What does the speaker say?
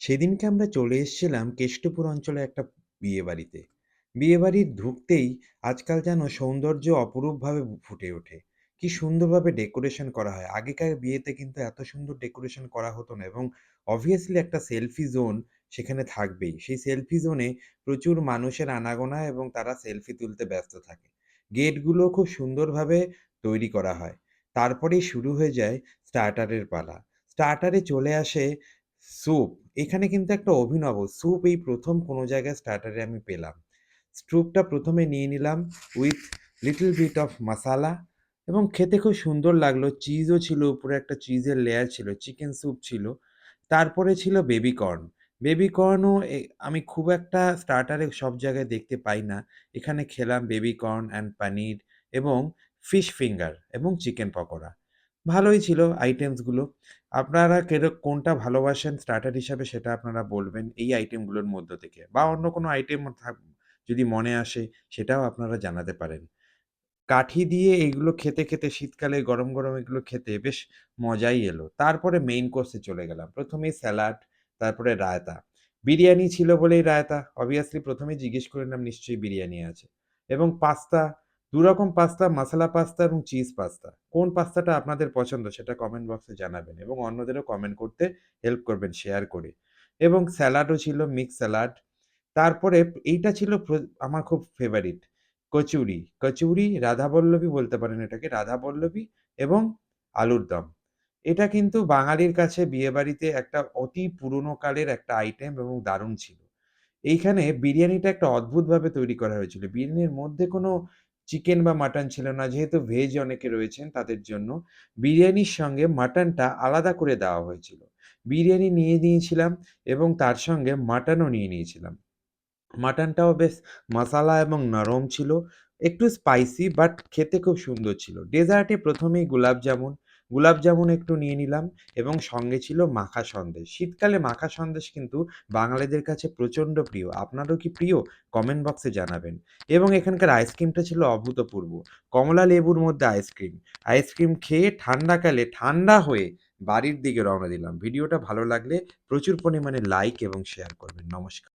সেদিনকে আমরা চলে এসেছিলাম কেষ্টপুর অঞ্চলে একটা বিয়েবাড়িতে। বিয়েবাড়ির ঢুকতেই আজকাল যেন সৌন্দর্য অপরূপভাবে ফুটে ওঠে। কি সুন্দরভাবে ডেকোরেশন করা হয়। আগেকার বিয়েতে কিন্তু এত সুন্দর ডেকোরেশন করা হতো না এবং obviously একটা সেলফি জোন সেখানে থাকবেই। সেই সেলফি জোনে প্রচুর মানুষের আনাগোনা এবং তারা সেলফি তুলতে ব্যস্ত থাকে। গেটগুলো খুব সুন্দরভাবে তৈরি করা হয়। তারপরেই শুরু হয়ে যায় স্টার্টারের পালা। স্টার্টারে চলে আসে স্যুপ। এখানে কিন্তু একটা অভিনব স্যুপ এই ১ম কোনো জায়গায় স্টার্টারে আমি পেলাম। স্যুপটা ১ম এ নিয়ে নিলাম উইথ লিটল বিট অফ মাসালা এবং খেতে খুব সুন্দর লাগলো। চিজও ছিল, উপরে একটা চিজের লেয়ার ছিল, চিকেন স্যুপ ছিল। তারপরে ছিল বেবি কর্ন। বেবি কর্নও আমি খুব একটা স্টার্টারে সব জায়গায় দেখতে পাই না। এখানে খেলাম বেবি কর্ন অ্যান্ড পানির এবং ফিশ ফিঙ্গার এবং চিকেন পকোড়া। ভালোই ছিল আইটেমসগুলো। আপনারা কোনটা ভালোবাসেন স্টার্টার হিসাবে সেটা আপনারা বলবেন এই আইটেমগুলোর মধ্য থেকে। বা অন্য কোনো আইটেম যদি মনে আসে সেটাও আপনারা জানাতে পারেন। কাঠি দিয়ে এইগুলো খেতে, খেতে শীতকালে গরম, গরম এগুলো খেতে বেশ মজাই এলো। তারপরে মেইন কোর্সে চলে গেলাম। ১ম এই স্যালাড, তারপরে রায়তা। বিরিয়ানি ছিল বলেই রায়তা। obviously ১ম এই জিজ্ঞেস করে নিলাম নিশ্চয়ই বিরিয়ানি আছে। এবং পাস্তা, ২ রকম পাস্তা, মাসালা পাস্তা এবং চিজ পাস্তা। কোন পাস্তাটা আপনাদের পছন্দ সেটা কমেন্ট বক্সে জানাবেন এবং অন্যদেরও কমেন্ট করতে হেল্প করবেন শেয়ার করে। এবং স্যালাডও ছিল মিক্সড স্যালাড। তারপরে এইটা ছিল আমার খুব ফেভারিট কচুরি। কচুরি, রাধাবল্লভী বলতে পারেন এটাকে, রাধাবল্লভী এবং আলুর দম। এটা কিন্তু বাঙালির কাছে বিয়েবাড়িতে একটা অতি পুরোনো কালের একটা আইটেম এবং দারুণ ছিল। এইখানে বিরিয়ানিটা একটা অদ্ভুতভাবে তৈরি করা হয়েছিল। বিরিয়ানির মধ্যে কোনো চিকেন বা মাটন ছিল না। যেহেতু ভেজ অনেকে রয়েছেন তাদের জন্য বিরিয়ানির সঙ্গে মাটনটা আলাদা করে দেওয়া হয়েছিল। বিরিয়ানি নিয়ে নিয়েছিলাম এবং তার সঙ্গে মাটনও নিয়ে নিয়েছিলাম। মাটনটাও বেশ মসালা এবং নরম ছিল। একটু স্পাইসি বাট খেতে খুব সুন্দর ছিল। ডেজার্টে ১ম এই গোলাপজামুন। গোলাপজামুন একটু নিয়ে নিলাম এবং সঙ্গে ছিল মাখা সন্দেশ। শীতকালে মাখা সন্দেশ কিন্তু বাঙালিদের কাছে প্রচণ্ড প্রিয়। আপনারও কি প্রিয়? কমেন্ট বক্সে জানাবেন। এবং এখানকার আইসক্রিমটা ছিল অভূতপূর্ব। কমলা লেবুর মধ্যে আইসক্রিম। আইসক্রিম খেয়ে ঠান্ডাকালে ঠান্ডা হয়ে বাড়ির দিকে রওনা দিলাম। ভিডিওটা ভালো লাগলে প্রচুর পরিমাণে লাইক এবং শেয়ার করবেন। নমস্কার।